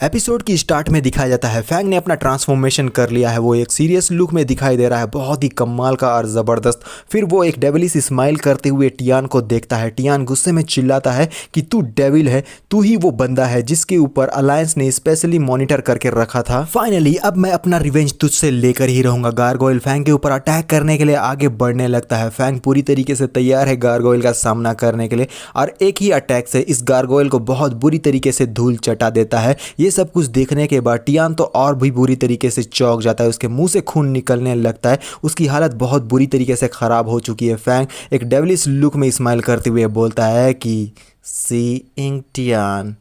Episode की start में दिखाया जाता है फैंग ने अपना ट्रांसफॉर्मेशन कर लिया है। वो एक सीरियस लुक में दिखाई दे रहा है, बहुत ही कमाल का और ज़बरदस्त। फिर वो एक डेविलिश स्माइल करते हुए टियान को देखता है। टियान गुस्से में चिल्लाता है कि तू डेविल है, तू ही वो बंदा है जिसके ऊपर अलायंस ने स्पेशली मॉनिटर करके रखा था। फाइनली अब मैं अपना रिवेंज तुझसे लेकर ही रहूंगा। गारगोइल फैंग के ऊपर अटैक करने के लिए आगे बढ़ने लगता है। फैंग पूरी तरीके से तैयार है गारगोइल का सामना करने के लिए और एक ही अटैक से इस गारगोइल को बहुत बुरी तरीके से धूल चटा देता है। ये सब कुछ देखने के बाद टियान तो और भी बुरी तरीके से चौंक जाता है। उसके मुंह से खून निकलने लगता है। उसकी हालत बहुत बुरी तरीके से खराब हो चुकी है। फैंग एक डेविलिश लुक में स्माइल करते हुए बोलता है कि सीइंग टियान,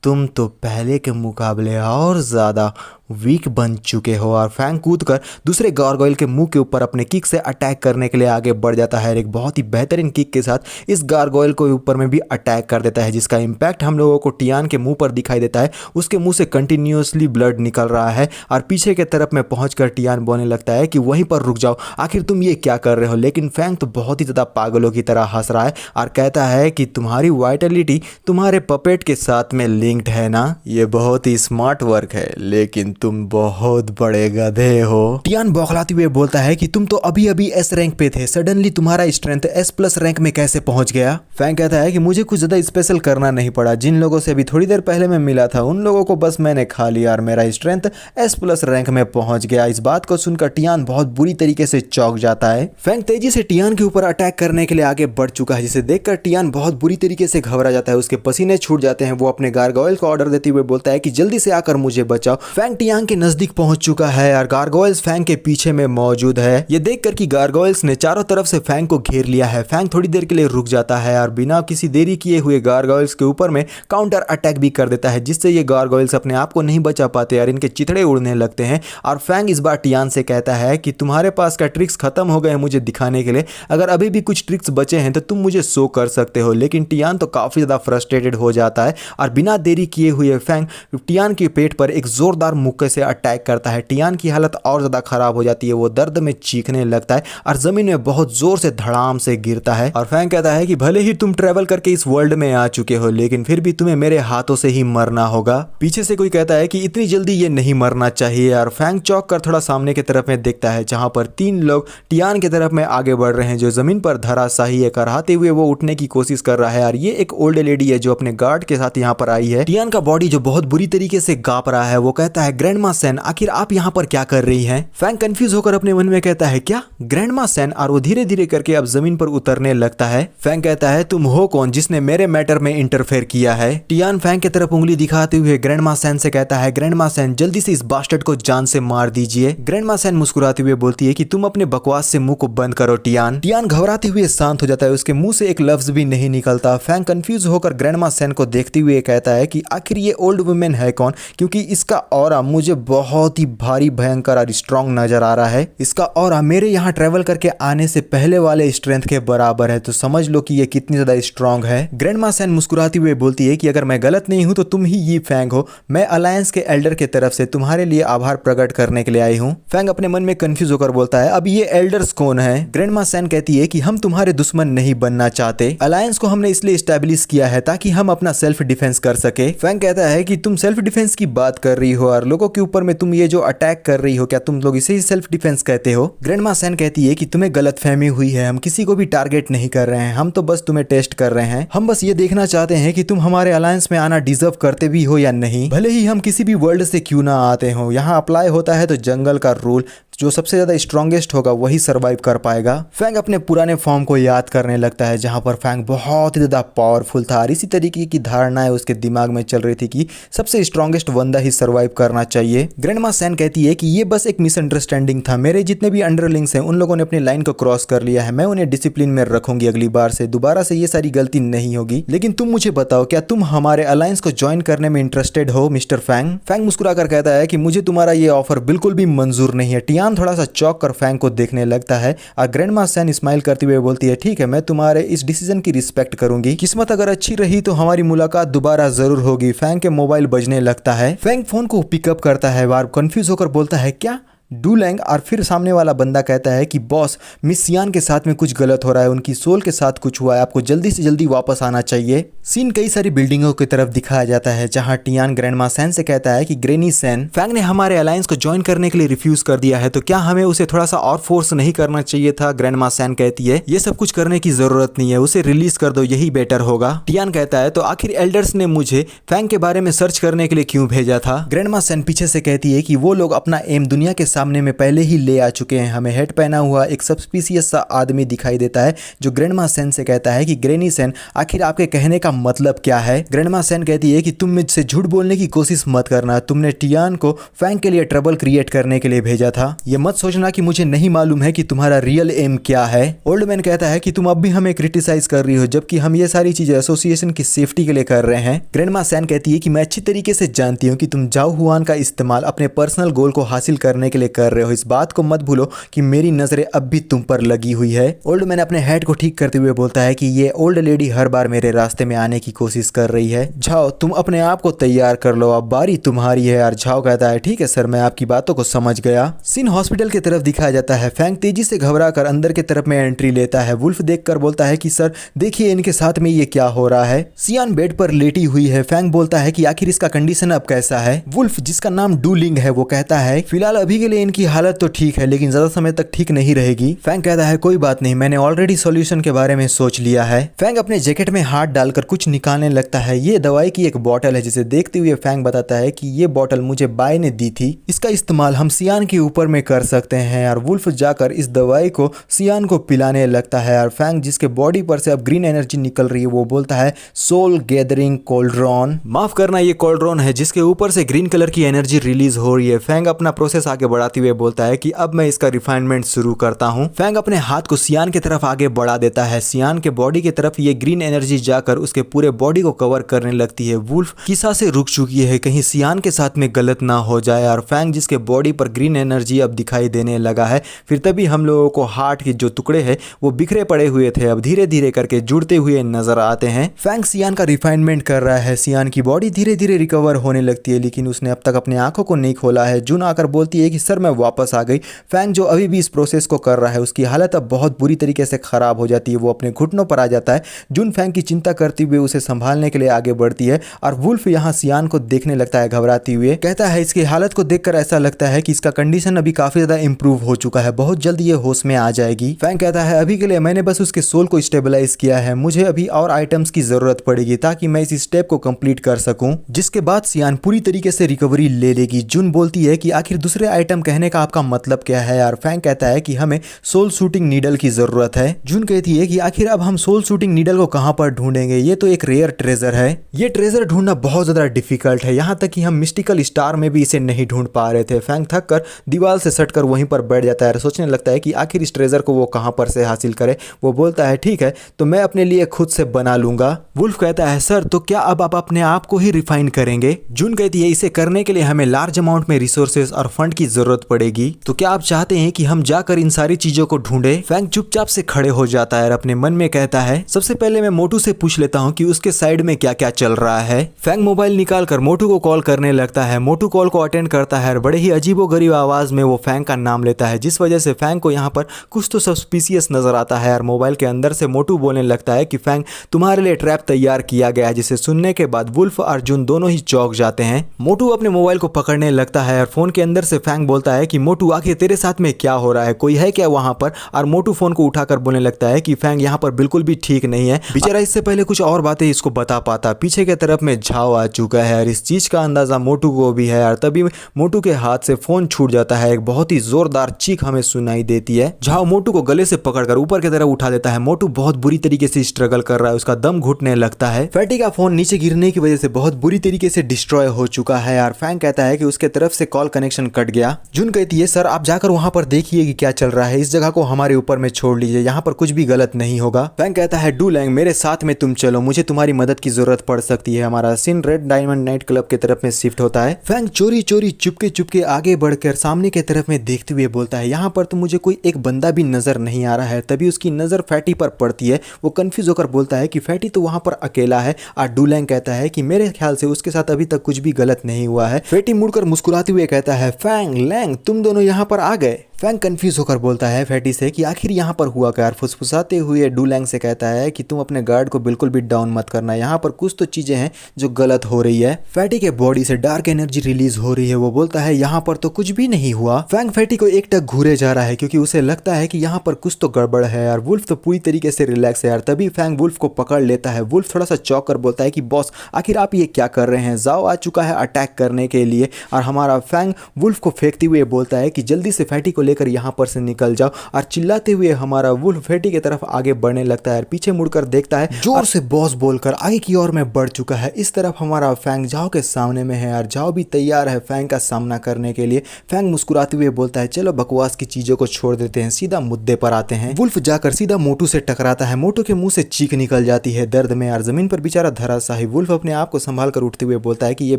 तुम तो पहले के मुकाबले और ज़्यादा वीक बन चुके हो। और फैंग कूदकर दूसरे गारगोइल के मुंह के ऊपर अपने किक से अटैक करने के लिए आगे बढ़ जाता है। एक बहुत ही बेहतरीन किक के साथ इस गारगोइल को ऊपर में भी अटैक कर देता है, जिसका इम्पैक्ट हम लोगों को टियान के मुंह पर दिखाई देता है। उसके मुंह से कंटिन्यूसली ब्लड निकल रहा है और पीछे के तरफ में पहुंचकर टियान बोलने लगता है कि वहीं पर रुक जाओ, आखिर तुम ये क्या कर रहे हो। लेकिन फैंग तो बहुत ही ज़्यादा पागलों की तरह हंस रहा है और कहता है कि तुम्हारी वाइटलिटी तुम्हारे पपेट के साथ में लिंक्ड है ना, ये बहुत ही स्मार्ट वर्क है, लेकिन तुम बहुत बड़े गधे हो। टियान बौखलाते हुए बोलता है कि तुम तो अभी अभी एस रैंक पे थे, सडनली तुम्हारा स्ट्रेंथ एस प्लस रैंक में कैसे पहुंच गया। फैंग कहता है कि मुझे कुछ ज्यादा स्पेशल करना नहीं पड़ा, जिन लोगों से अभी थोड़ी देर पहले मैं मिला था उन लोगों को बस मैंने खा लिया और मेरा स्ट्रेंथ एस प्लस रैंक में पहुंच गया। इस बात को सुनकर टियान बहुत बुरी तरीके से चौंक जाता है। फैंग तेजी से टियान के ऊपर अटैक करने के लिए आगे बढ़ चुका है, जिसे देखकर टियान बहुत बुरी तरीके से घबरा जाता है। उसके पसीने छूट जाते हैं। वो अपने गारगोइल को ऑर्डर देते हुए बोलता है कि जल्दी से आकर मुझे बचाओ। फैंग टियान के नजदीक पहुंच चुका है और गारगोइल्स फैंग के पीछे में मौजूद है। ये देखकर कि गारगोइल्स ने चारों तरफ से फैंग को घेर लिया है, फैंग थोड़ी देर के लिए रुक जाता है और बिना किसी देरी किए हुए गारगोइल्स के ऊपर में काउंटर अटैक भी कर देता है, जिससे ये गारगोइल्स अपने आप को नहीं बचा पाते और इनके चिथड़े उड़ने लगते हैं। और फैंग इस बार टियान से कहता है कि तुम्हारे पास का ट्रिक्स खत्म हो गए हैं मुझे दिखाने के लिए, अगर अभी भी कुछ ट्रिक्स बचे हैं तो तुम मुझे शो कर सकते हो। लेकिन टियान तो काफी ज्यादा फ्रस्ट्रेटेड हो जाता है और बिना देरी किए हुए फैंग टियान के पेट पर एक जोरदार मुक्के से अटैक करता है। टियान की हालत और ज़्यादा खराब हो जाती है। वो दर्द में चीखने लगता है और ज़मीन में बहुत ज़ोर से धड़ाम से गिरता है। और फैंग कहता है कि भले ही तुम ट्रैवल करके इस वर्ल्ड में आ चुके हो, लेकिन फिर भी तुम्हें मेरे हाथों से ही मरना होगा। पीछे से कोई कहता है कि इतनी जल्दी ये नहीं मरना चाहिए और फैंग चौंक कर थोड़ा सामने की तरफ में देखता है, जहां पर 3 लोग टियान की तरफ में आगे बढ़ रहे हैं, जो जमीन पर धराशायी है। कराहते हुए वो उठने की कोशिश कर रहा है और ये एक ओल्ड लेडी है जो अपने गार्ड के साथ यहाँ पर आई है। टियान का बॉडी जो बहुत बुरी तरीके से कांप रहा है, वो कहता है ग्रैंडमा सेन, आखिर आप यहाँ पर क्या कर रही हैं। फैंग कंफ्यूज होकर अपने मन में कहता है क्या ग्रैंडमा सेन, और वो धीरे धीरे करके अब जमीन पर उतरने लगता है। फैंग कहता है तुम हो कौन जिसने मेरे मैटर में इंटरफेयर किया है। टियान फैंग की तरफ उंगली दिखाते हुए ग्रैंडमा सेन से कहता है ग्रैंडमा सेन जल्दी से इस बास्टर्ड को जान से मार दीजिए। ग्रैंडमा सेन मुस्कुराते हुए बोलती है कि तुम अपने बकवास से मुंह को बंद करो। टियान घबराते हुए शांत हो जाता है, उसके मुंह से एक लफ्ज भी नहीं निकलता। फैंग कंफ्यूज होकर ग्रैंडमा सेन को देखते हुए कहता है कि आखिर ये ओल्ड वुमेन है कौन, क्योंकि इसका ऑरा मुझे बहुत ही भारी भयंकर और स्ट्रॉन्ग नजर आ रहा है। इसका ऑरा मेरे यहाँ ट्रेवल करके आने से पहले वाले स्ट्रेंथ के बराबर है, तो समझ लो कि ये कितनी ज्यादा स्ट्रॉन्ग है। ग्रैंडमा सेन मुस्कुराती हुए बोलती है कि अगर मैं गलत नहीं हूं तो तुम ही ये फैंग हो। मैं अलायंस के एल्डर की तरफ से तुम्हारे लिए आभार प्रकट करने के लिए आई हूँ। फैंग अपने मन में कंफ्यूज होकर बोलता है अब ये एल्डर्स कौन है। ग्रैंडमा सेन कहती है कि हम तुम्हारे दुश्मन नहीं बनना चाहते, अलायंस को हमने इसलिए स्टैब्लिश किया है ताकि हम अपना सेल्फ डिफेंस कर सके। फैंग कहता है कि तुम सेल्फ डिफेंस की बात कर रही हो और लोगों के ऊपर में तुम ये जो अटैक कर रही हो, क्या तुम लोग इसे ही सेल्फ डिफेंस कहते हो। ग्रैंडमा सेन कहती है कि तुम्हें गलतफहमी हुई है, हम किसी को भी टारगेट नहीं कर रहे हैं, हम तो बस तुम्हें टेस्ट कर रहे हैं। हम बस ये देखना चाहते हैं कि तुम हमारे अलायंस में आना डिजर्व करते भी हो या नहीं, भले ही हम किसी भी वर्ल्ड से क्यों ना आते हो। यहाँ अप्लाई होता है तो जंगल का रूल, जो सबसे ज्यादा स्ट्रॉन्गेस्ट होगा वही सरवाइव कर पाएगा। फैंग अपने पुराने फॉर्म को याद करने लगता है, जहां पर फैंग बहुत ही ज्यादा पावरफुल था और इसी तरीके की धारणाएं उसके दिमाग में चल रही थी कि सबसे स्ट्रॉन्गेस्ट बंदा ही सरवाइव करना चाहिए। ग्रैंडमा सेन कहती है कि ये बस एक मिसअंडरस्टैंडिंग था, मेरे जितने भी अंडरलिंग्स हैं उन लोगों ने अपनी लाइन को क्रॉस कर लिया है, मैं उन्हें डिसिप्लिन में रखूंगी, अगली बार से दोबारा से ये सारी गलती नहीं होगी। लेकिन तुम मुझे बताओ, क्या तुम हमारे अलायंस को ज्वाइन करने में इंटरेस्टेड हो मिस्टर फैंग। फैंग मुस्कुराकर कहता है कि मुझे तुम्हारा ये ऑफर बिल्कुल भी मंजूर नहीं है। टियान थोड़ा सा चौंक कर फैंग को देखने लगता है और ग्रैंडमा सेन स्माइल करते हुए बोलती है ठीक है, मैं तुम्हारे इस डिसीजन की रिस्पेक्ट करूंगी, किस्मत अगर अच्छी रही तो हमारी मुलाकात दोबारा जरूर होगी। फैंग के मोबाइल बजने लगता है। फैंग फोन को पिकअप करता है और कंफ्यूज होकर बोलता है क्या डूलैंग और फिर सामने वाला बंदा कहता है कि बॉस, मिस सियान के साथ में कुछ गलत हो रहा है, उनकी सोल के साथ कुछ हुआ है, आपको जल्दी से जल्दी वापस आना चाहिए। सीन कई सारी बिल्डिंगों की तरफ दिखाया जाता है जहां टियान ग्रैंडमा सैन से कहता है कि ग्रेनी सैन, फैंग ने हमारे अलायंस को ज्वाइन करने के लिए रिफ्यूज कर दिया है, तो क्या हमें उसे थोड़ा सा और फोर्स नहीं करना चाहिए था। ग्रैंडमा सैन कहती है ये सब कुछ करने की जरूरत नहीं है, उसे रिलीज कर दो, यही बेटर होगा। टियान कहता है तो आखिर एल्डर्स ने मुझे फैंग के बारे में सर्च करने के लिए क्यों भेजा था। ग्रैंडमा सैन पीछे से कहती है कि वो लोग अपना एम दुनिया के सामने में पहले ही ले आ चुके हैं। हमें हेड पहना हुआ एक सबस्पीशियस सा आदमी दिखाई देता है जो ग्रैंडमा सैन से कहता है कि ग्रेनी सैन, आखिर आपके कहने का मतलब क्या है। ग्रैंडमा सैन कहती है कि तुम मुझसे झूठ बोलने की कोशिश मत करना, तुमने टियान को फैंग के लिए ट्रबल क्रिएट करने के लिए भेजा था। ये मत सोचना कि मुझे नहीं मालूम है कि तुम्हारा रियल एम क्या है। ओल्ड मैन कहता है कि तुम अब भी हमें क्रिटिसाइज कर रही हो जबकि हम ये सारी चीजें एसोसिएशन की सेफ्टी के लिए कर रहे हैं। ग्रैंडमा सैन कहती है कि मैं अच्छी तरीके से जानती हूँ कि तुम जाओ हुआन का इस्तेमाल अपने पर्सनल गोल को हासिल करने के लिए कर रहे हो। इस बात को मत भूलो कि मेरी नजरें अब भी तुम पर लगी हुई है। ओल्ड मैन अपने हेड को ठीक करते हुए बोलता है कि ये ओल्ड लेडी हर बार मेरे रास्ते में आने की कोशिश कर रही है। झाओ, तुम अपने आप को तैयार कर लो, अब बारी तुम्हारी है यार। झाओ कहता है ठीक है सर, मैं आपकी बातों को समझ गया। सीन हॉस्पिटल की तरफ दिखाया जाता है। फैंग तेजी से घबरा कर अंदर की तरफ में एंट्री लेता है। वुल्फ देखकर बोलता है कि सर देखिए इनके साथ में ये क्या हो रहा है। सियान बेड पर लेटी हुई है। फैंग बोलता है कि आखिर इसका कंडीशन अब कैसा है। वुल्फ, जिसका नाम डूलिंग है, वो कहता है फिलहाल अभी के लिए इनकी हालत तो ठीक है लेकिन ज्यादा समय तक ठीक नहीं रहेगी। फैंग कहता है कोई बात नहीं, मैंने ऑलरेडी सॉल्यूशन के बारे में सोच लिया है। फैंग अपने जैकेट में हाथ डालकर कुछ निकालने लगता है। ये दवाई की एक बोतल है जिसे देखते हुए फैंग बताता है कि ये बोतल मुझे बाय ने दी थी, इसका इस्तेमाल हम सियान के ऊपर में कर सकते हैं। और वुल्फ जाकर इस दवाई को सियान को पिलाने लगता है। और फैंग, जिसके बॉडी पर से अब ग्रीन एनर्जी निकल रही है, वो बोलता है सोल गैदरिंग कोल्ड्रॉन, माफ करना ये कोल्ड्रॉन है जिसके ऊपर से ग्रीन कलर की एनर्जी रिलीज हो रही है। फैंग अपना प्रोसेस आगे बढ़ाते हुए बोलता है कि अब मैं इसका रिफाइनमेंट शुरू करता हूँ। फैंग अपने हाथ को सियान की तरफ आगे बढ़ा देता है। सियान के बॉडी की तरफ ये ग्रीन एनर्जी जाकर उसके पूरे बॉडी को कवर करने लगती है। वुल्फ की सांसें रुक चुकी है, कहीं सियान के साथ में गलत ना हो जाए। और फैंग, जिसके बॉडी पर ग्रीन एनर्जी अब दिखाई देने लगा है, फिर तभी हम लोगों को हार्ट के जो टुकड़े हैं वो बिखरे पड़े हुए थे अब धीरे धीरे करके जुड़ते हुए नजर आते हैं। फैंग सियान का रिफाइनमेंट कर रहा है। सियान की बॉडी धीरे धीरे रिकवर होने लगती है लेकिन उसने अब तक अपने आंखों को नहीं खोला है। जून आकर बोलती है कि सर मैं वापस आ गई। फैंग, जो अभी भी इस प्रोसेस को कर रहा है, उसकी हालत अब बहुत बुरी तरीके से खराब हो जाती है। वो अपने घुटनों पर आ जाता है। जून फैंग की चिंता करते हुए उसे संभालने के लिए आगे बढ़ती है और वुल्फ यहाँ सियान को देखने लगता है घबराती हुए। कहता है इसकी हालत को देखकर ऐसा लगता है कि इसका कंडीशन अभी काफी ज्यादा इंप्रूव हो चुका है, बहुत जल्द ये होश में आ जाएगी। फैंग कहता है अभी के लिए मैंने बस उसके सोल को स्टेबलाइज किया है, मुझे अभी और आइटम्स की जरूरत पड़ेगी ताकि मैं इस स्टेप को कंप्लीट कर सकूं, जिसके बाद सियान पूरी तरीके से रिकवरी ले लेगी। जून बोलती है कि आखिर दूसरे आइटम कहने का आपका मतलब क्या है। और फैंग कहता है कि हमें सोल शूटिंग नीडल की जरूरत है। जून कहती है कि आखिर अब हम सोल शूटिंग नीडल को कहां पर ढूंढेंगे, ये तो एक रेयर ट्रेजर है, ये ट्रेजर ढूंढना बहुत ज्यादा डिफिकल्ट है, यहाँ तक कि हम मिस्टिकल स्टार में भी इसे नहीं ढूंढ पा रहे थे। फैंग थक कर दीवार से सटकर वहीं पर बैठ जाता है और सोचने लगता है कि आखिर इस ट्रेजर को वो कहां पर से हासिल करे। वो बोलता है ठीक है तो मैं अपने लिए खुद से बना लूंगा। वुल्फ कहता है सर तो क्या अब आप अपने आप को ही रिफाइन करेंगे। जून कहती है इसे करने के लिए हमें लार्ज अमाउंट में रिसोर्सेज और फंड की जरूरत पड़ेगी, तो क्या आप चाहते हैं कि हम जाकर इन सारी चीजों को ढूंढे। फैंग चुपचाप से खड़े हो जाता है और अपने मन में कहता है सबसे पहले मैं मोटू से पूछ लेता हूँ कि उसके साइड में क्या क्या चल रहा है। फैंग मोबाइल निकाल कर मोटू को कॉल करने लगता है। मोटू कॉल को अटेंड करता है और बड़े ही अजीबोगरीब आवाज में वो फैंग का नाम लेता है, जिस वजह से फैंग को यहाँ पर कुछ तो सस्पिशियस नजर आता है। और मोबाइल के अंदर से मोटू बोलने लगता है कि फैंग तुम्हारे लिए ट्रैप तैयार किया गया है, जिसे सुनने के बाद वुल्फ और जून दोनों ही चौंक जाते हैं। मोटू अपने मोबाइल को पकड़ने लगता है और फोन के अंदर से फैंग बोलता है कि मोटू आखिर तेरे साथ में क्या हो रहा है, कोई है क्या वहां पर। और मोटू फोन को उठाकर बोलने लगता है कि फैंग यहाँ पर बिल्कुल भी ठीक नहीं है। बेचारा इससे पहले कुछ और बातें इसको बता पाता, पीछे की तरफ में झाव आ चुका है और इस चीज का अंदाजा मोटू को भी है। और तभी मोटू के हाथ से फोन छूट जाता है। एक बहुत ही जोरदार चीख हमें सुनाई देती है। झाव मोटू को गले से पकड़कर ऊपर की तरफ उठा देता है। मोटू बहुत बुरी तरीके से स्ट्रगल कर रहा है, उसका दम घुटने लगता है। फैटी का फोन नीचे गिरने की वजह से बहुत बुरी तरीके से डिस्ट्रॉय हो चुका है और फैंग कहता है कि उसके तरफ से कॉल कनेक्शन कट गया। जून कहती है सर आप जाकर वहां पर देखिए कि क्या चल रहा है, इस जगह को हमारे ऊपर में छोड़ लीजिए, यहाँ पर कुछ भी गलत नहीं होगा। फैंग कहता है डूलैंग मेरे साथ में तुम चलो, मुझे तुम्हारी मदद की जरूरत पड़ सकती है। हमारा scene red diamond night club की तरफ में शिफ्ट होता है। फैंग चोरी चोरी चुपके चुपके आगे बढ़कर सामने की तरफ में देखते हुए बोलता है यहाँ पर तो मुझे कोई एक बंदा भी नजर नहीं आ रहा है। तभी उसकी नजर फैटी पर पड़ती है। वो कंफ्यूज होकर बोलता है कि फैटी तो वहां पर अकेला है। और डूलैंग कहता है कि मेरे ख्याल से उसके साथ अभी तक कुछ भी गलत नहीं हुआ है। फैटी मुड़कर मुस्कुराते हुए कहता है फैंग फैंग तुम दोनों यहाँ पर आ गए। फैंग कंफ्यूज होकर बोलता है फैटी से कि आखिर यहाँ पर हुआ क्या। फुसफुसाते हुए डुलैंग से कहता है कि तुम अपने गार्ड को बिल्कुल भी डाउन मत करना, यहाँ पर कुछ तो चीजें हैं जो गलत हो रही है। फैटी के बॉडी से डार्क एनर्जी रिलीज हो रही है। वो बोलता है यहाँ पर तो कुछ भी नहीं हुआ। फैंग फैटी को एक टक घूरे जा रहा है क्योंकि उसे लगता है कि यहाँ पर कुछ तो गड़बड़ है यार। वुल्फ तो पूरी तरीके से रिलैक्स है यार। तभी फैंग वुल्फ को पकड़ लेता है। वुल्फ थोड़ा सा चौंक कर बोलता है कि बॉस आखिर आप ये क्या कर रहे हैं। जाओ आ चुका है अटैक करने के लिए और हमारा फैंग वुल्फ को फेंकते हुए बोलता है कि जल्दी से फैटी को लेकर यहाँ पर से निकल जाओ। और चिल्लाते हुए हमारा वुल्फ फैटी की तरफ आगे बढ़ने लगता है। पीछे मुड़कर देखता है, जोर से बॉस बोलकर आगे की ओर में बढ़ चुका है। इस तरफ हमारा फैंग जाओ के सामने में है यार। जाओ भी तैयार है फैंग का सामना करने के लिए। फैंग मुस्कुराते हुए बोलता है चलो बकवास की चीजों को छोड़ देते हैं, सीधा मुद्दे पर आते हैं। वुल्फ जाकर सीधा मोटू से टकराता है। मोटू के मुंह से चीख निकल जाती है दर्द में यार। जमीन पर बेचारा धराशायी। वुल्फ अपने आप को संभाल कर उठते हुए बोलता है कि ये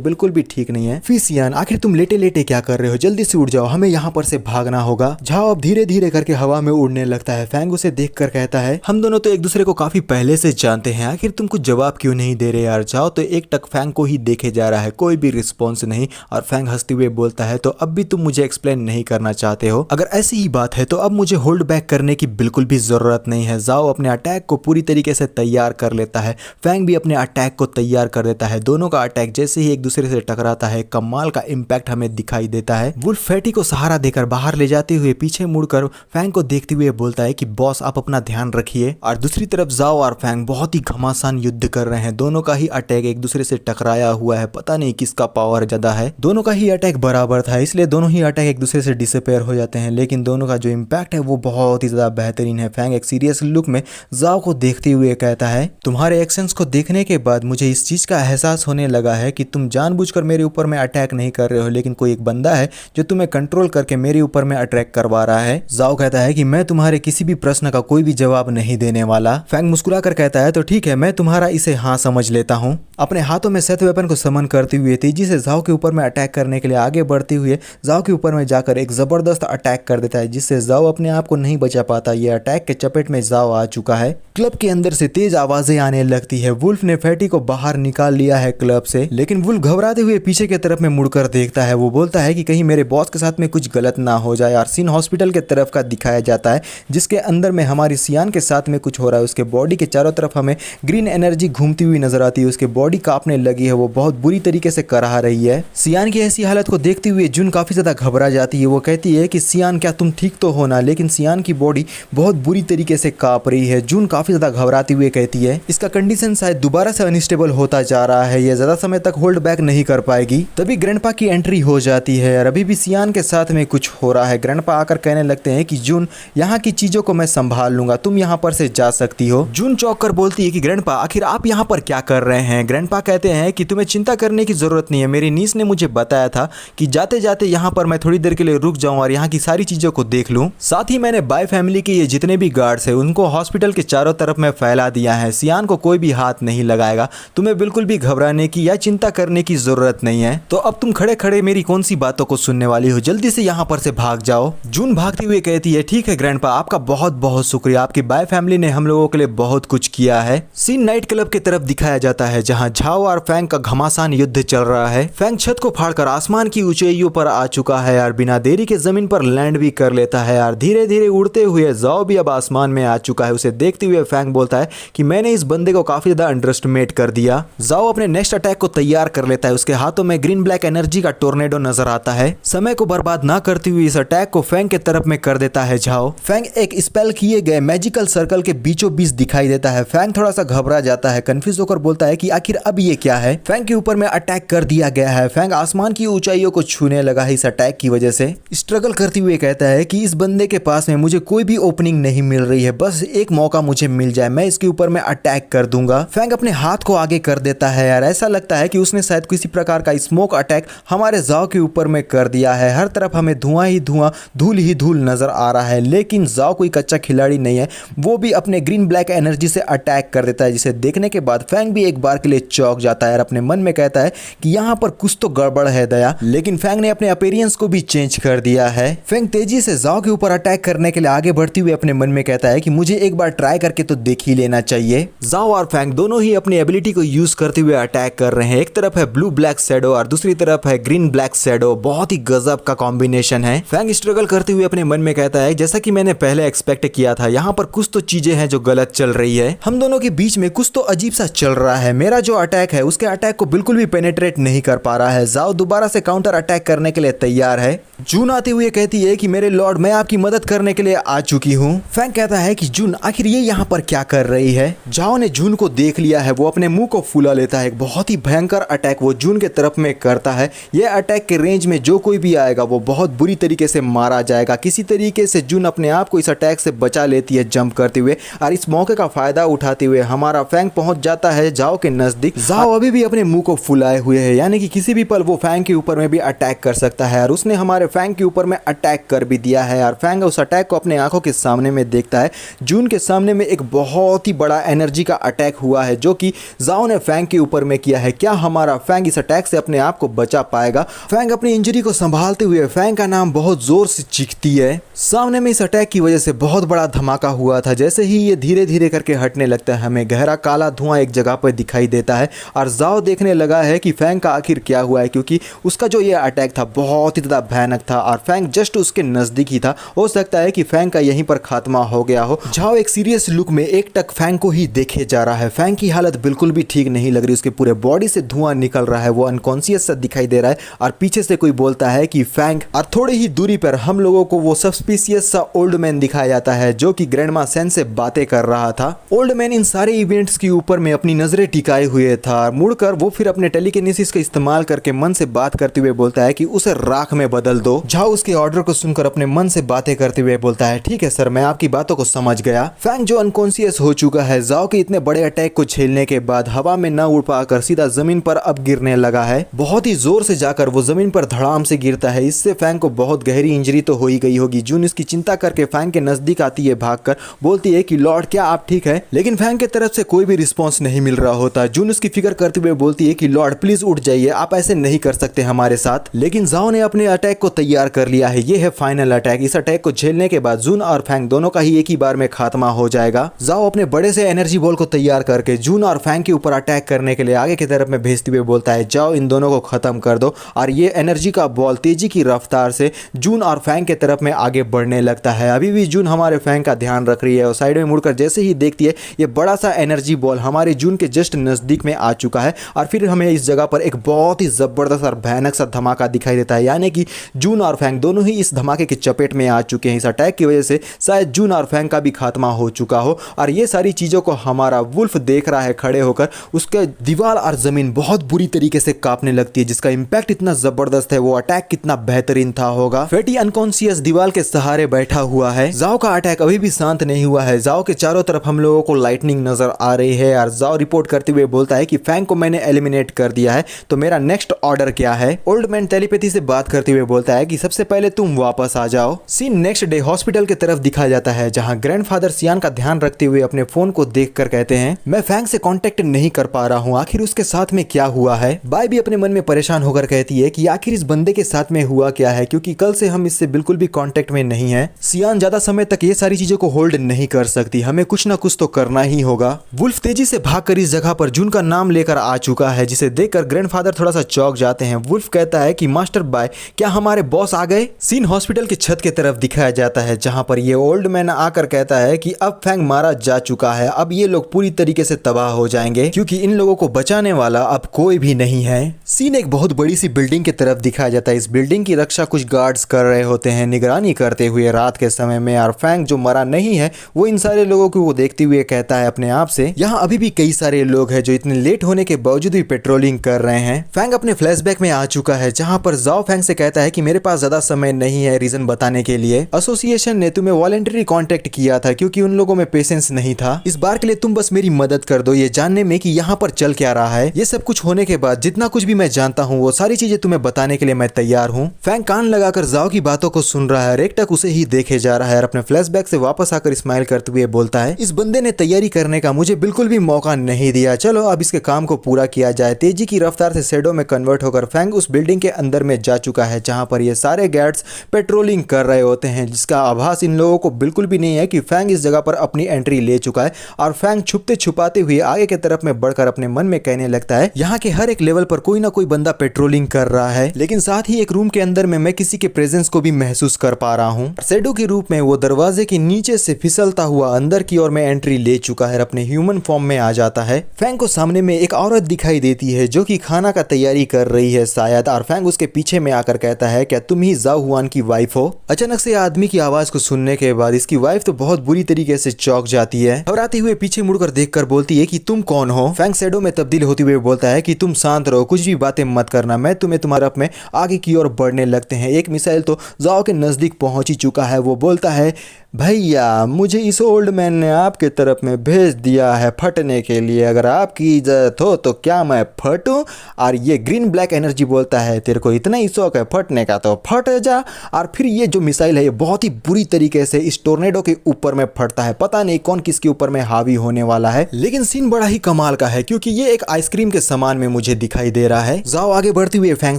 बिल्कुल भी ठीक नहीं है। फिर सियान आखिर तुम लेटे लेटे क्या कर रहे हो, जल्दी से उठ जाओ, हमें यहाँ पर से भागना होगा। जाओ अब धीरे धीरे करके हवा में उड़ने लगता है। फैंग उसे देखकर कहता है हम दोनों तो एक दूसरे को काफी पहले से जानते हैं, आखिर तुम कुछ जवाब क्यों नहीं दे रहे यार। जाओ तो एक टक फैंग को ही देखे जा रहा है, कोई भी रिस्पॉन्स नहीं। और फैंग हंसते हुए बोलता है तो अब भी तुम मुझे एक्सप्लेन नहीं करना चाहते हो। अगर ऐसी ही बात है तो अब मुझे होल्ड बैक करने की बिल्कुल भी जरूरत नहीं है। जाओ अपने अटैक को पूरी तरीके से तैयार कर लेता है। फैंग भी अपने अटैक को तैयार कर देता है। दोनों का अटैक जैसे ही एक दूसरे से टकराता है कमाल का इंपैक्ट हमें दिखाई देता है। वुल्फ फैटी को सहारा देकर बाहर ले जाते हुए पीछे मुड़कर फैंग को देखते हुए बोलता है कि बॉस आप अपना ध्यान रखिए। और दूसरी तरफ जाओ और फैंग बहुत ही घमासान युद्ध कर रहे हैं। दोनों का ही अटैक एक दूसरे से टकराया हुआ है, पता नहीं किसका पावर ज्यादा है। दोनों का ही अटैक बराबर था, इसलिए दोनों ही अटैक एक दूसरे से डिसअपेयर हो जाते हैं। लेकिन दोनों का जो इम्पैक्ट है वो बहुत ही ज्यादा बेहतरीन है। फैंग एक सीरियस लुक में जाओ को देखते हुए कहता है तुम्हारे एक्शंस को देखने के बाद मुझे इस चीज का एहसास होने लगा है कि तुम जानबूझकर मेरे ऊपर में अटैक नहीं कर रहे हो, लेकिन कोई एक बंदा है जो तुम्हें कंट्रोल करके मेरे ऊपर में अटैक करवा रहा है। जाओ कहता है कि मैं तुम्हारे किसी भी प्रश्न का कोई भी जवाब नहीं देने वाला। फैंग मुस्कुरा कर कहता है तो ठीक है, मैं तुम्हारा इसे हाँ समझ लेता हूँ। अपने हाथों में सेथ वेपन को समन करते हुए तेजी से जाओ के ऊपर में अटैक करने के लिए आगे बढ़ते हुए जाओ के ऊपर में जाकर एक जबरदस्त अटैक कर देता है, जिससे जाओ अपने आप को नहीं बचा पाता। ये अटैक के चपेट में जाओ आ चुका है। क्लब के अंदर से तेज आवाजें आने लगती है। वुल्फ ने फैटी को बाहर निकाल लिया है क्लब से, लेकिन वुल्फ घबराते हुए पीछे की तरफ में मुड़कर देखता है। वो बोलता है कि कहीं मेरे बॉस के साथ में कुछ गलत ना हो जाए। और सीन हॉस्पिटल के तरफ का दिखाया जाता है, जिसके अंदर में हमारी सियान के साथ में कुछ हो रहा है। उसके बॉडी के चारों तरफ हमें ग्रीन एनर्जी घूमती हुई नजर आती है। उसके बॉडी कांपने लगी है, वो बहुत बुरी तरीके से कराह रही है। सियान की ऐसी हालत को देखते हुए जून काफी ज्यादा घबरा जाती है। वो कहती है कि सियान क्या तुम ठीक तो हो ना, लेकिन सियान की बॉडी बहुत बुरी तरीके से कांप रही है। जून काफी ज्यादा घबराती हुई कहती है इसका कंडीशन शायद दोबारा से अनस्टेबल होता जा रहा है, ये ज्यादा समय तक होल्ड बैक नहीं कर पाएगी। तभी ग्रैंडपा की एंट्री हो जाती है और अभी भी सियान के साथ में कुछ हो रहा है। ग्रैंडपा आकर कहने लगते हैं कि जून यहाँ की चीजों को मैं संभाल लूंगा, तुम यहाँ पर से जा सकती हो। जून चौंक कर बोलती है कि ग्रैंडपा आखिर आप यहाँ पर क्या कर रहे हैं। ग्रैंडपा कहते हैं कि तुम्हें चिंता करने की जरूरत नहीं है, मेरी नीस ने मुझे बताया था कि जाते जाते यहाँ पर मैं थोड़ी देर के लिए रुक जाऊं और यहाँ की सारी चीजों को देख लूं। साथ ही मैंने बाय फैमिली के ये जितने भी गार्ड्स हैं उनको हॉस्पिटल के चारों तरफ में फैला दिया है। सियान को कोई भी हाथ नहीं लगाएगा, तुम्हें बिल्कुल भी घबराने की या चिंता करने की जरूरत नहीं है। तो अब तुम खड़े खड़े मेरी कौन सी बातों को सुनने वाली हो, जल्दी से यहाँ पर से भाग जाओ। जून भागती हुई कहती है ठीक है ग्रैंडपा, आपका बहुत बहुत शुक्रिया, आपकी बाय फैमिली ने हम लोगों के लिए बहुत कुछ किया है। सीन नाइट क्लब की तरफ दिखाया जाता है, जहाँ झाओ और फैंग का घमासान युद्ध चल रहा है। फैंग छत को फाड़कर आसमान की ऊंचाइयों पर आ चुका है यार, बिना देरी के जमीन पर लैंड भी कर लेता है यार। धीरे धीरे उड़ते हुए जाओ भी अब आसमान में आ चुका है। उसे देखते हुए फैंग बोलता है कि मैंने इस बंदे को काफी ज्यादा अंडरएस्टिमेट कर दिया। जाओ अपने नेक्स्ट अटैक को तैयार कर लेता है। उसके हाथों में ग्रीन ब्लैक एनर्जी का टोर्नेडो नजर आता है। समय को बर्बाद ना करते हुए इस अटैक को फैंग के तरफ में कर देता है झाओ। फैंग एक स्पेल किए गए मैजिकल सर्कल के बीचों बीच दिखाई देता है। फैंग थोड़ा सा घबरा जाता है, कंफ्यूज होकर बोलता है कि आखिर अब ये क्या है। फैंग के ऊपर में अटैक कर दिया गया है। फैंग आसमान की ऊंचाइयों को छूने लगा है इस अटैक की वजह से। स्ट्रगल करते हुए कहता है कि इस बंदे के पास में मुझे कोई भी ओपनिंग नहीं मिल रही है, बस एक मौका मुझे मिल जाए, मैं इसके ऊपर में अटैक कर दूंगा। फैंग अपने हाथ को आगे कर देता है यार, ऐसा लगता है कि उसने शायद किसी प्रकार का स्मोक अटैक हमारे जाओ के ऊपर में कर दिया है। हर तरफ हमें धुआं ही धुआं धूल ही धूल नजर आ रहा है। लेकिन जाओ कोई कच्चा खिलाड़ी नहीं है, वो भी अपने ग्रीन ब्लैक एनर्जी से अटैक कर देता है, जिसे देखने के बाद फैंग भी एक बार के लिए चौंक जाता है और अपने मन में कहता है कि यहाँ पर कुछ तो गड़बड़ है दया। लेकिन फैंग ने अपने अपीयरेंस को भी चेंज कर दिया है। फैंग तेजी से जाओ के ऊपर अटैक करने के लिए आगे बढ़ती हुई अपने मन में कहता है कि मुझे एक बार ट्राई करके तो देख ही लेना चाहिए। जाओ और फैंग दोनों ही अपनी एबिलिटी को यूज करते हुए अटैक कर रहे हैं। एक तरफ है ब्लू ब्लैक शैडो और दूसरी तरफ है ग्रीन ब्लैक शैडो। बहुत ही गजब का कॉम्बिनेशन है। फैंग स्ट्रगल करते हुए अपने मन में कहता है जैसा कि मैंने पहले एक्सपेक्ट किया था, यहाँ पर कुछ तो चीजें हैं जो गलत चल रही है। हम दोनों के बीच में कुछ तो अजीब सा चल रहा है। मेरा जो अटैक है उसके अटैक को बिल्कुल भी पेनिट्रेट नहीं कर पा रहा है। जाओ दोबारा से काउंटर अटैक करने के लिए तैयार है। जून आते हुए कहती है कि मेरे लॉर्ड मैं आपकी मदद करने के लिए आ चुकी हूँ। फैंग कहता है कि जून आखिर ये यहाँ पर क्या कर रही है। जाओ ने जून को देख लिया है, वो अपने मुंह को फुला लेता है। एक बहुत ही भयंकर अटैक वो जून के तरफ में करता है। यह अटैक के रेंज में जो कोई भी आएगा वो बहुत बुरी तरीके से मारा जाएगा। किसी तरीके से जून अपने आप को इस अटैक से बचा लेती है जंप करते हुए, और इस मौके का फायदा उठाते हुए हमारा फैंग पहुंच जाता है जाओ के नजदीक। जाओ अभी भी अपने मुंह को फुलाए हुए है, यानी कि किसी भी पल वो फैंग के ऊपर में भी अटैक कर सकता है, और उसने हमारे फैंग के ऊपर में अटैक कर भी दिया है। और फैंग उस अटैक को अपने आंखों के सामने में देखता है। जून के सामने में एक बहुत ही बड़ा एनर्जी का अटैक हुआ है जो कि जाओ ने फैंग के ऊपर में किया है। क्या हमारा फैंग इस अटैक से अपने आप को बचा पाएगा? फैंग अपनी इंजरी को संभालते हुए फैंग का नाम बहुत जोर से चीखती है। सामने में इस अटैक की वजह से बहुत बड़ा धमाका हुआ था। जैसे ही ये धीरे धीरे करके हटने लगता है, हमें गहरा काला धुआं एक जगह पर दिखाई देता है, और जाओ देखने लगा है कि फैंग का आखिर क्या हुआ है, क्योंकि उसका जो ये अटैक था बहुत ही ज्यादा भयानक था और फैंग जस्ट उसके नजदीक ही था। हो सकता है कि फैंग का यहीं पर खात्मा हो गया हो। जाओ एक सीरियस लुक में एक टक फैंग को ही देखे जा रहा है। फैंग की हालत बिल्कुल भी ठीक नहीं लग रही, उसके पूरे बॉडी से धुआं निकल रहा है, वो अनकॉन्शियस सा दिखाई दे रहा है। और पीछे से कोई बोलता है कि फैंग, और थोड़ी ही दूरी पर हम लोगों को वो सस्पिशियस सा ओल्ड मैन दिखाया जाता है जो कि ग्रैंडमा सेन से बातें कर रहा था। ओल्ड मैन इन सारे इवेंट्स के ऊपर में अपनी नजरें टिकाए हुए था। मुड़कर वो फिर अपने टेलीकिनेसिस का इस्तेमाल करके मन से बात करते हुए बोलता है कि उसे राख में बदल दो। जाओ उसके ऑर्डर को सुनकर अपने मन से बातें करते हुए बोलता है ठीक है सर, मैं आपकी बातों को समझ गया। फैंग जो अनकॉन्शियस हो चुका है जाओ के इतने बड़े अटैक को झेलने के बाद हवा में न उड़ पाकर सीधा जमीन पर अब गिरने लगा है। बहुत ही जोर से जाकर वो जमीन पर धड़ाम से गिरता है। इससे फैंग को बहुत गहरी इंजरी तो हो ही गई होगी। जून इसकी चिंता करके फैंग के नजदीक आती है भागकर, बोलती है कि लॉर्ड क्या आप ठीक है? लेकिन फैंग की तरफ से कोई भी रिस्पॉन्स नहीं मिल रहा होता। जून उसकी फिक्र करते हुए बोलती है कि लॉर्ड प्लीज उठ जाइए, आप ऐसे नहीं कर सकते हमारे साथ। लेकिन जाओ ने अपने अटैक को तैयार कर लिया है। ये है फाइनल अटैक। इस अटैक को झेलने के बाद जून और फैंग दोनों का ही एक ही बार में खात्मा हो जाएगा। जाओ अपने बड़े से एनर्जी बॉल को तैयार करके जून और फैंग के ऊपर अटैक करने के लिए आगे की तरफ में भेजते हुए बोलता है जाओ इन दोनों को खत्म कर दो। और ये एनर्जी का बॉल तेजी की रफ्तार से जून और फैंग के तरफ में आगे बढ़ने लगता है। अभी भी जून हमारे फैंग का ध्यान रख रही है और साइड में मुड़कर जैसे ही देखती है ये बड़ा सा एनर्जी बॉल हमारे जून के जस्ट नजदीक में आ चुका है। और फिर हमें इस जगह पर एक बहुत ही जबरदस्त और भयानक सा धमाका दिखाई देता है, यानी कि जून और फैंग दोनों ही इस धमाके की चपेट में आ चुके हैं। इस अटैक की वजह से शायद जून और फैंग का भी खात्मा हो चुका हो। और ये सारी चीजों को हमारा वुल्फ देख रहा है खड़े होकर। उसके दीवार और जमीन बहुत बुरी तरीके से कांपने लगती है, जिसका इंपैक्ट इतना जबरदस्त है। वो अटैक कितना बेहतरीन था होगा। फेटी अनकॉन्शियस दीवार के सहारे बैठा हुआ है। जाओ का अटैक अभी भी शांत नहीं हुआ है। जाओ के चारों तरफ हम लोगों को लाइटनिंग नजर आ रही है और जाओ रिपोर्ट करते हुए बोलता है कि फैंग को मैंने एलिमिनेट कर दिया है, तो मेरा नेक्स्ट ऑर्डर क्या है? ओल्ड मैन टेलीपैथी से बात करते हुए बोलता है कि सबसे पहले तुम वापस आ जाओ। सीन नेक्स्ट डे हॉस्पिटल की तरफ दिखाया जाता है, जहां ग्रैंडफादर सियान का ध्यान रखते हुए अपने फोन को देखकर कहते हैं मैं फैंग से कांटेक्ट नहीं कर पा रहा हूं, आखिर उसके साथ में क्या हुआ है? बाय भी अपने मन में परेशान होकर कहती है कि आखिर इस बंदे के साथ में हुआ क्या है, क्योंकि कल से हम इससे बिल्कुल भी कांटेक्ट में नहीं है। सियान ज्यादा समय तक ये सारी चीजों को होल्ड नहीं कर सकती, हमें कुछ ना कुछ तो करना ही होगा। वुल्फ तेजी से भागकर इस जगह पर जून का नाम लेकर आ चुका है, जिसे देखकर ग्रैंडफादर थोड़ा सा चौंक जाते हैं। वुल्फ कहता है कि मास्टर बाय क्या हमारे बॉस आ गए? सीन हॉस्पिटल की छत की तरफ दिखाया जाता है, जहां पर ये ओल्ड मैन आकर कहता है कि अब फैंग मारा जा चुका है, अब ये लोग पूरी तरीके से तबाह हो जाएंगे, क्योंकि इन लोगों को बचाने वाला अब कोई भी नहीं है। सीन एक बहुत बड़ी सी बिल्डिंग की तरफ दिखाया जाता है। इस बिल्डिंग की रक्षा कुछ गार्ड्स कर रहे होते हैं, निगरानी करते हुए रात के समय में। और फैंग जो मरा नहीं है वो इन सारे लोगों को देखते हुए कहता है अपने आप से यहाँ अभी भी कई सारे लोग हैं जो इतने लेट होने के बावजूद भी पेट्रोलिंग कर रहे हैं। फैंग अपने फ्लैशबैक में आ चुका है, जहां पर जाओ फैंग से कहता है कि मेरे पास ज्यादा समय नहीं है रीजन बताने के लिए। एसोसिएशन ने तुम्हें वॉलंटरी कांटेक्ट किया था क्योंकि उन लोगों में पेशेंस नहीं था। इस बार के लिए तुम बस मेरी मदद कर दो ये जानने में कि यहाँ पर चल क्या रहा है। ये सब कुछ होने के बाद जितना कुछ भी मैं जानता हूँ वो सारी चीजें तुम्हें बताने के लिए मैं तैयार हूँ। फैंग कान लगाकर जाओ की बातों को सुन रहा है, रेक्टक उसे ही देखे जा रहा है और अपने फ्लैशबैक से वापस आकर स्माइल करते हुए बोलता है, इस बंदे ने तैयारी करने का मुझे बिल्कुल भी मौका नहीं दिया, चलो अब इसके काम को पूरा किया जाए। तेजी की रफ्तार से शैडो में कन्वर्ट होकर फैंग उस बिल्डिंग के अंदर में जा चुका है जहां पर ये सारे गार्ड्स पेट्रोलिंग कर रहे होते हैं, जिसका आभास इन लोगों को बिल्कुल भी नहीं है कि फैंग इस जगह पर अपनी एंट्री ले चुका है। और फैंग छुपते छुपाते हुए आगे की तरफ में बढ़कर अपने मन में कहने लगता है, यहाँ के हर एक लेवल पर कोई ना कोई बंदा पेट्रोलिंग कर रहा है, लेकिन साथ ही एक रूम के अंदर में मैं किसी के प्रेजेंस को भी महसूस कर पा रहा हूँ। शैडो के रूप में वो दरवाजे के नीचे से फिसलता हुआ अंदर की ओर में एंट्री ले चुका है, अपने ह्यूमन फॉर्म में आ जाता है। फैंग को सामने में एक औरत दिखाई देती है जो कि खाना का तैयारी कर रही है शायद, और फैंग उसके पीछे में आकर कहता है, क्या तुम ही जाओ हुआन की वाइफ हो? अचानक से आदमी की आवाज को सुनने के बाद इसकी वाइफ तो बहुत बुरी तरीके से चौंक जाती है, घबराते हुए पीछे मुड़कर देखकर बोलती है कि तुम कौन हो? फैंग शैडो में तब्दील होते हुए बोलता है कि तुम शांत रहो, कुछ भी बातें मत करना, मैं तुम्हें तुम्हारे अपने आगे की ओर बढ़ने लगते हैं। एक मिसाइल तो जाओ के नजदीक पहुंच ही चुका है। वो बोलता है, भैया मुझे इस ओल्ड मैन ने आपके तरफ में भेज दिया है फटने के लिए, अगर आपकी इज्जत हो तो क्या मैं फटूं? और ये ग्रीन ब्लैक एनर्जी बोलता है, तेरे को इतना ही शौक है फटने का तो फट जा। और फिर ये जो मिसाइल है ये बहुत ही बुरी तरीके से इस टोर्नेडो के ऊपर में फटता है, पता नहीं कौन किसके ऊपर में हावी होने वाला है, लेकिन सीन बड़ा ही कमाल का है क्योंकि ये एक आइसक्रीम के समान में मुझे दिखाई दे रहा है। जाओ आगे बढ़ते हुए फैंग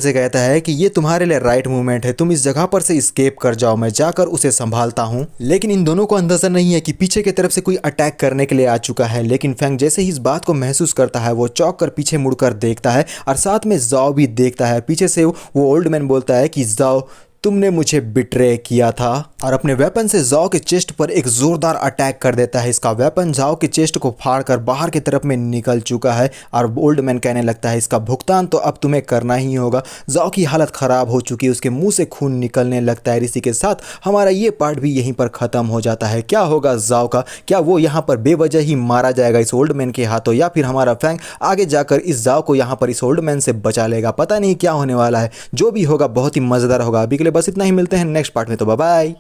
से कहता है कि ये तुम्हारे लिए राइट मूवमेंट है, तुम इस जगह पर से स्केप कर जाओ, मैं जाकर उसे संभालता हूँ। लेकिन इन दोनों को अंदाजा नहीं है कि पीछे की तरफ से कोई अटैक करने के लिए आ चुका है। लेकिन फैंग जैसे ही इस बात को महसूस करता है वो चौंक कर पीछे मुड़कर देखता है और साथ में जाओ भी देखता है। पीछे से वो ओल्ड मैन बोलता है कि जाओ तुमने मुझे बिट्रे किया था, और अपने वेपन से जाओ के चेस्ट पर एक जोरदार अटैक कर देता है। इसका वेपन जाओ के चेस्ट को फाड़कर बाहर की तरफ में निकल चुका है और ओल्ड मैन कहने लगता है, इसका भुगतान तो अब तुम्हें करना ही होगा। जाओ की हालत खराब हो चुकी है, उसके मुंह से खून निकलने लगता है। इसी के साथ हमारा ये पार्ट भी यहीं पर खत्म हो जाता है। क्या होगा जाओ का? क्या वो यहाँ पर बेवजह ही मारा जाएगा इस ओल्ड मैन के हाथों, या फिर हमारा फैंग आगे जाकर इस जाओ को यहाँ पर इस ओल्ड मैन से बचा लेगा? पता नहीं क्या होने वाला है, जो भी होगा बहुत ही मजेदार होगा। अभी के लिए बस इतना ही, मिलते हैं नेक्स्ट पार्ट में, तो बाय बाय।